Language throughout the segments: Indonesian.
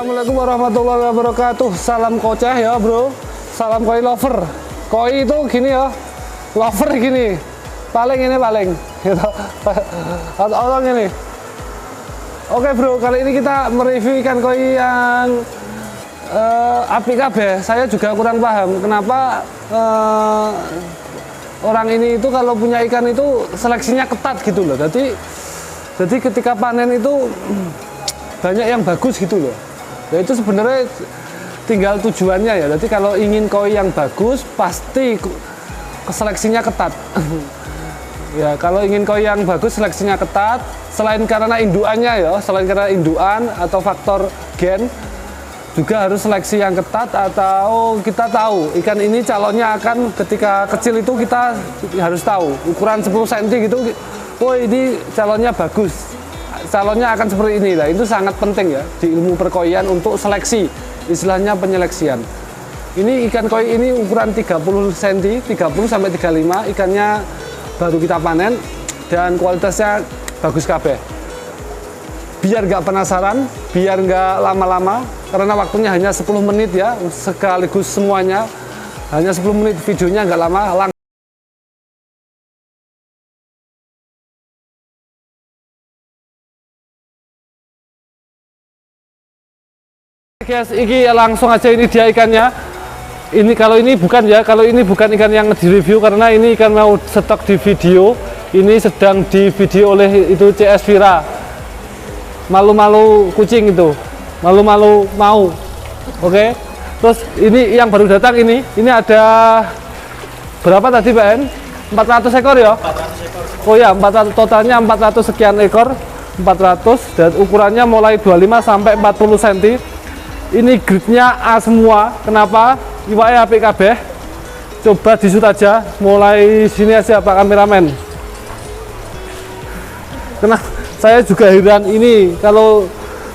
Assalamualaikum warahmatullahi wabarakatuh. Salam koceh ya bro. Salam koi lover. Koi itu gini ya, lover gini. Paling ini paling gitu. Orang ini. Oke bro, kali ini kita mereview ikan koi yang apik kabeh. Saya juga kurang paham kenapa orang ini itu kalau punya ikan itu seleksinya ketat gitu loh. Jadi ketika panen itu banyak yang bagus gitu loh. Ya itu sebenarnya tinggal tujuannya ya. Jadi kalau ingin koi yang bagus pasti seleksinya ketat. Ya kalau ingin koi yang bagus seleksinya ketat. Selain karena induannya ya, selain karena induan atau faktor gen, juga harus seleksi yang ketat. Atau kita tahu ikan ini calonnya akan ketika kecil itu kita harus tahu ukuran 10 cm gitu. Oh ini calonnya bagus, calonnya akan seperti ini lah. Itu sangat penting ya di ilmu perkoian untuk seleksi, istilahnya penyeleksian. Ini ikan koi ini ukuran 30 cm, 30 sampai 35, ikannya baru kita panen dan kualitasnya bagus kabeh. Biar nggak penasaran, biar nggak lama-lama, karena waktunya hanya 10 menit ya, sekaligus semuanya hanya 10 menit, videonya nggak lama. Guys, ini langsung aja ini dia ikannya. Ini kalau ini bukan ya, kalau ini bukan ikan yang direview karena ini ikan mau stok di video. Ini sedang di video oleh itu CS Vira. Malu-malu kucing itu, malu-malu mau. Oke. Terus ini yang baru datang ini ada berapa tadi Pak En? 400 ekor ya? 400 ekor. Oh ya, 400, totalnya 400 sekian ekor. 400 dan ukurannya mulai 25 sampai 40 cm. Ini gridnya A semua. Kenapa? Iwaknya apik kabeh. Coba disut aja. Mulai sini aja Pak kameramen. Karena saya juga heran ini kalau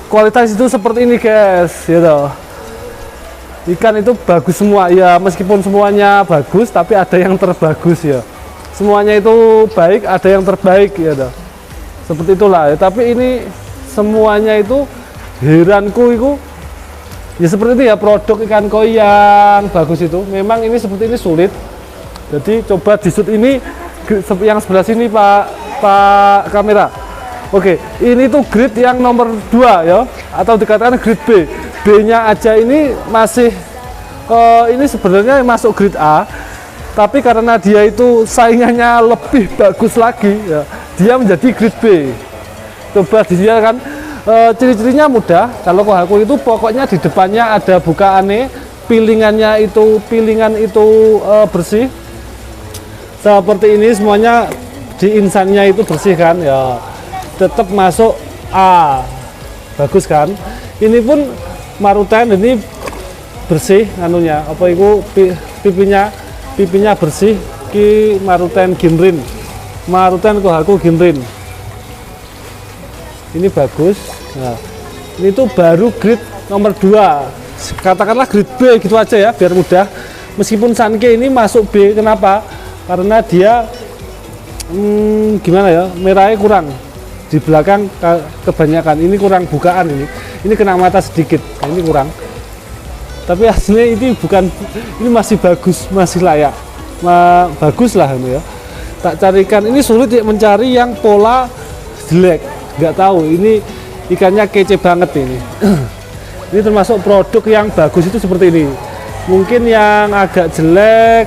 kualitas itu seperti ini guys, gitu. Ikan itu bagus semua ya, meskipun semuanya bagus, tapi ada yang terbagus ya. Semuanya itu baik, ada yang terbaik ya, seperti itulah. Ya, tapi ini semuanya itu heranku itu. Ya seperti itu ya produk ikan koi yang bagus itu. Memang ini seperti ini sulit. Jadi coba disut ini yang sebelah sini Pak kamera. Oke, ini tuh grade yang nomor 2 ya, atau dikatakan grade B. B-nya aja ini masih ini sebenarnya masuk grade A. Tapi karena dia itu saingannya lebih bagus lagi ya, dia menjadi grade B. Coba dilihat kan. Ciri-cirinya mudah. Kalau kohaku itu pokoknya di depannya ada bukaannya, pilingan itu bersih seperti ini, semuanya di insannya itu bersih kan ya, tetap masuk A, bagus kan. Ini pun maruten ini bersih anunya, apa itu pipinya bersih, ki maruten ginrin, maruten kohaku ginrin. Ini bagus. Nah, ini tuh baru grade nomor 2, katakanlah grade B gitu aja ya biar mudah. Meskipun Sanke ini masuk B, kenapa? Karena dia gimana ya, merahnya kurang di belakang kebanyakan, ini kurang bukaan, ini kena mata sedikit, nah, ini kurang. Tapi aslinya ini bukan, ini masih bagus, masih layak, bagus lah ini ya. Tak carikan, ini sulit ya mencari yang pola jelek. Nggak tahu, ini ikannya kece banget ini. Ini termasuk produk yang bagus itu seperti ini. Mungkin yang agak jelek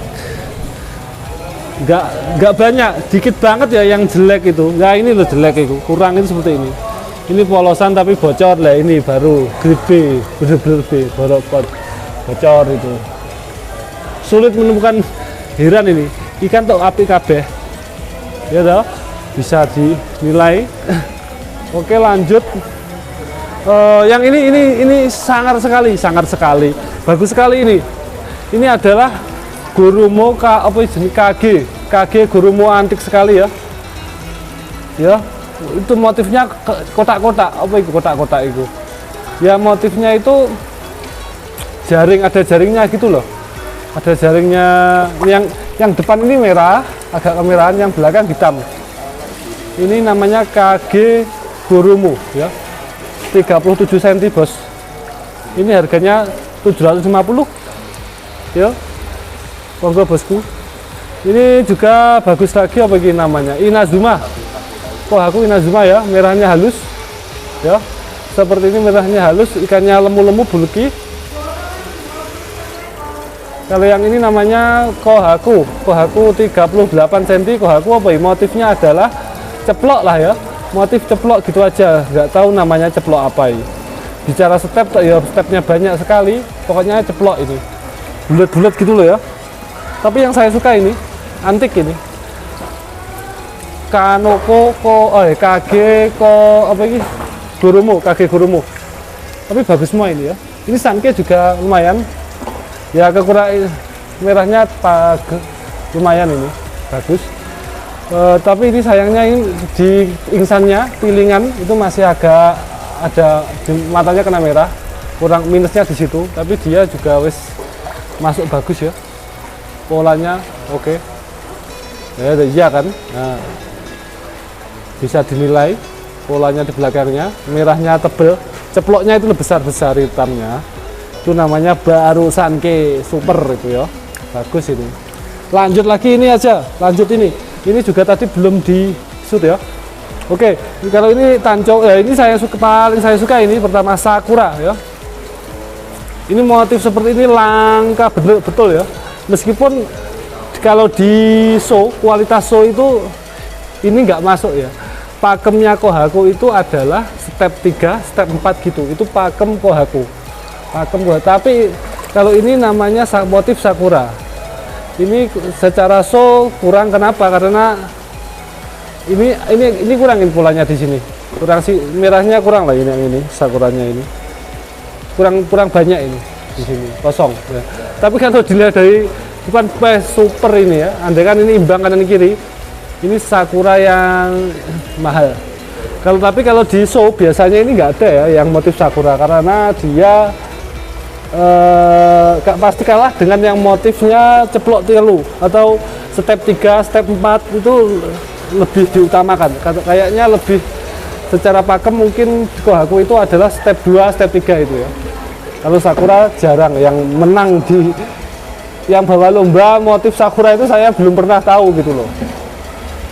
nggak banyak, dikit banget ya yang jelek itu. Nggak, ini loh jelek itu, kurang itu seperti ini. Ini polosan tapi bocor lah, ini baru grade B, bener-bener B, bocor itu. Sulit menemukan, heran ini. Ikan tuh apik kabeh. Ya toh, bisa dinilai. Oke lanjut, yang ini sangar sekali, bagus sekali ini. Ini adalah Gurumo KG Gurumo antik sekali ya. Ya, itu motifnya kotak-kotak, apa itu kotak-kotak itu? Ya motifnya itu jaring, ada jaringnya gitu loh. Ada jaringnya, yang depan ini merah, agak kemerahan, yang belakang hitam. Ini namanya KG Gurumo ya, 37 cm bos. Ini harganya 750 ya, monggo bosku. Ini juga bagus lagi, apa ini namanya, Inazuma. Kohaku Inazuma ya, merahnya halus ya, seperti ini, merahnya halus, ikannya lemu-lemu, bulky. Kalau yang ini namanya Kohaku 38 cm. Kohaku apa ya, motifnya adalah ceplok lah ya, motif ceplok gitu aja, nggak tahu namanya ceplok apa ini. Bicara step ya, stepnya banyak sekali, pokoknya ceplok ini, bulat-bulat gitu loh ya. Tapi yang saya suka ini antik ini, Kanoko KG apa ini, KG Gurumo. Tapi bagus semua ini ya. Ini Sanke juga lumayan ya, kekurangan merahnya lumayan ini, bagus. Tapi ini sayangnya ini di ingsannya, pilingan itu masih agak ada matanya kena merah, kurang minusnya di situ. Tapi dia juga wis masuk bagus ya, polanya oke. Ya iya kan, nah, bisa dinilai polanya di belakangnya, merahnya tebel, ceploknya itu lebih besar hitamnya, itu namanya baru Sanke super itu ya, bagus ini. Lanjut lagi ini aja, lanjut ini juga tadi belum di shoot ya. Oke, kalau ini tanco ya, ini paling saya suka ini pertama Sakura ya. Ini motif seperti ini langka betul ya, meskipun kalau di show, kualitas show itu ini nggak masuk ya. Pakemnya Kohaku itu adalah step 3, step 4 gitu, itu pakem Kohaku. Tapi kalau ini namanya motif Sakura. Ini secara show kurang, kenapa? Karena ini kurangin polanya di sini. Kurang sih, merahnya kurang lah ini Sakuranya ini. Kurang banyak ini di sini, kosong ya. Tapi kalau dilihat dari depan super ini ya, andai kan ini imbang kanan kiri, ini Sakura yang mahal. Tapi kalau di show biasanya ini nggak ada ya yang motif Sakura, karena dia pasti kalah dengan yang motifnya ceplok telu atau step 3, step 4 itu lebih diutamakan. Kayaknya lebih secara pakem mungkin Kohaku itu adalah step 2, step 3 itu ya. Kalau Sakura jarang yang menang yang bawa lomba motif Sakura itu, saya belum pernah tahu gitu loh.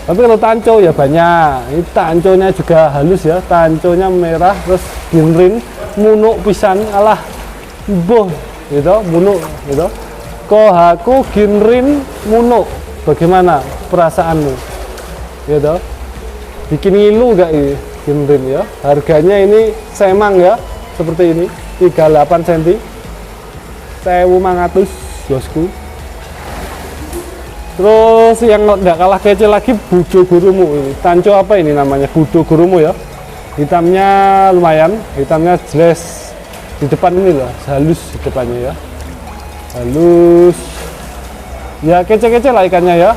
Tapi kalau tanco ya banyak. Ini tanconya juga halus ya, tanconya merah, terus ginrin, munuk pisan, alah boh gitu, munuk gitu. Kohaku ginrin munuk, bagaimana perasaanmu gitu? Bikin ngilu gak ini ginrin ya? Harganya ini semang ya, seperti ini, 38 cm, 1.500 bosku. Terus yang nggak kalah kece lagi Budo Gurumo ini. Tanco apa ini namanya? Budo Gurumo ya. Hitamnya lumayan, hitamnya jelas di depan ini loh, halus di depannya ya. Halus. Ya kece-kece lah ikannya ya.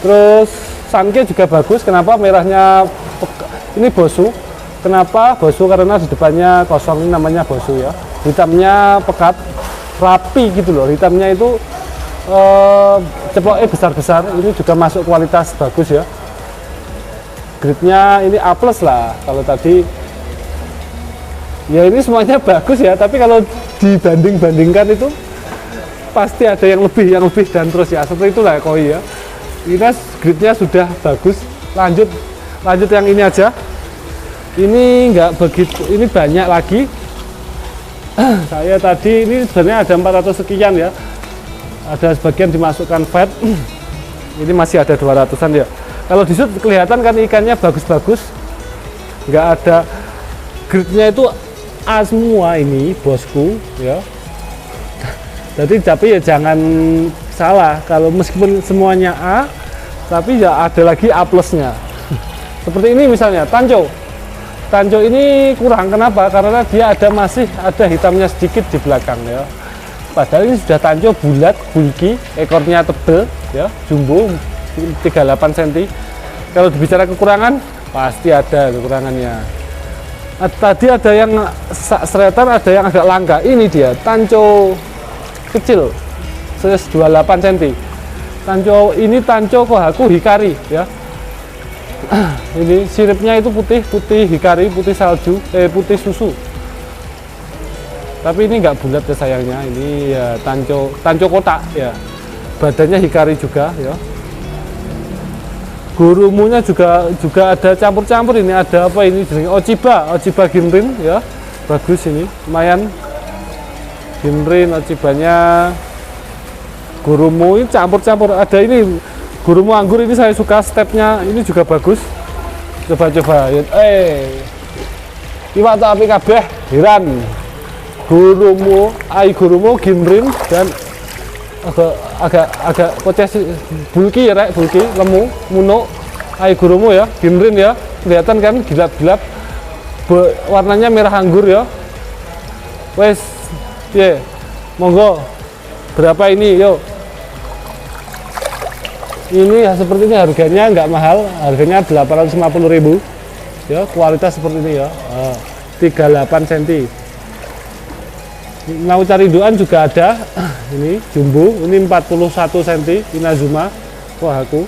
Terus Sanke juga bagus. Kenapa merahnya ini bosu? Kenapa bosu? Karena di depannya kosong, ini namanya bosu ya. Hitamnya pekat, rapi gitu loh. Hitamnya itu ceploknya besar-besar, ini juga masuk kualitas bagus ya. Grade-nya ini A+ lah. Kalau tadi ya ini semuanya bagus ya, tapi kalau dibanding-bandingkan itu pasti ada yang lebih dan terus ya, seperti itulah koi ya. Ini grade-nya sudah bagus. Lanjut yang ini aja. Ini enggak begitu, ini banyak lagi. Saya tadi ini sebenarnya ada 400 sekian ya. Ada sebagian dimasukkan fat. Ini masih ada 200-an ya. Kalau di shoot kelihatan kan ikannya bagus-bagus, nggak ada grade-nya itu A semua ini bosku ya. Jadi tapi ya jangan salah, kalau meskipun semuanya A, tapi ya ada lagi A plusnya. Seperti ini misalnya Tanco ini kurang, kenapa? Karena dia masih ada hitamnya sedikit di belakang ya. Padahal ini sudah Tanco bulat, bulky, ekornya tebel ya, jumbo 38 cm. Kalau dibicara kekurangan, pasti ada kekurangannya. Tadi ada yang seretan, ada yang agak langka. Ini dia Tanco kecil, 28 cm. Ini Tanco Kohaku Hikari ya. Ini siripnya itu putih hikari, putih salju, putih susu. Tapi ini nggak bulat ya sayangnya, ini ya tanco kotak ya. Badannya hikari juga ya. Gurumunya juga ada campur-campur, ini ada apa ini jenis Ochiba Ginrin ya. Bagus ini, lumayan. Ginrin Ochibanya. Gurumu ini campur-campur, ada ini gurumu anggur, ini saya suka stepnya, ini juga bagus. Coba ya. Iwak tapi kabeh Hiran. Gurumu Ginrin dan agak poces bulky ya, bulky lemu muno. Gurumu ya, Ginrin ya, kelihatan kan gilap-gilap, warnanya merah anggur ya. Wes, ya, monggo berapa ini, yuk. Ini ya seperti ini, harganya nggak mahal, harganya 850.000 ya, kualitas seperti ini ya. 38 cm. Mau cari indukan juga ada. Ini jumbo, ini 41 cm Inazuma. Wah, aku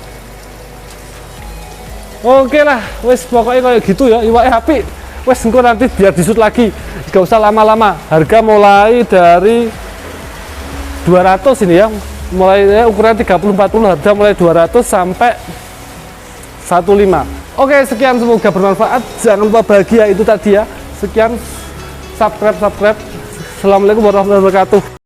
oke lah, wes pokoknya kayak gitu ya, iwaknya api. Wes engko nanti biar disut lagi, gak usah lama-lama. Harga mulai dari 200 ini ya, mulai ukuran 30-40, harga mulai 200 sampai 15. Oke, sekian, semoga bermanfaat. Jangan lupa bahagia itu tadi ya. Sekian, subscribe. Assalamualaikum warahmatullahi wabarakatuh.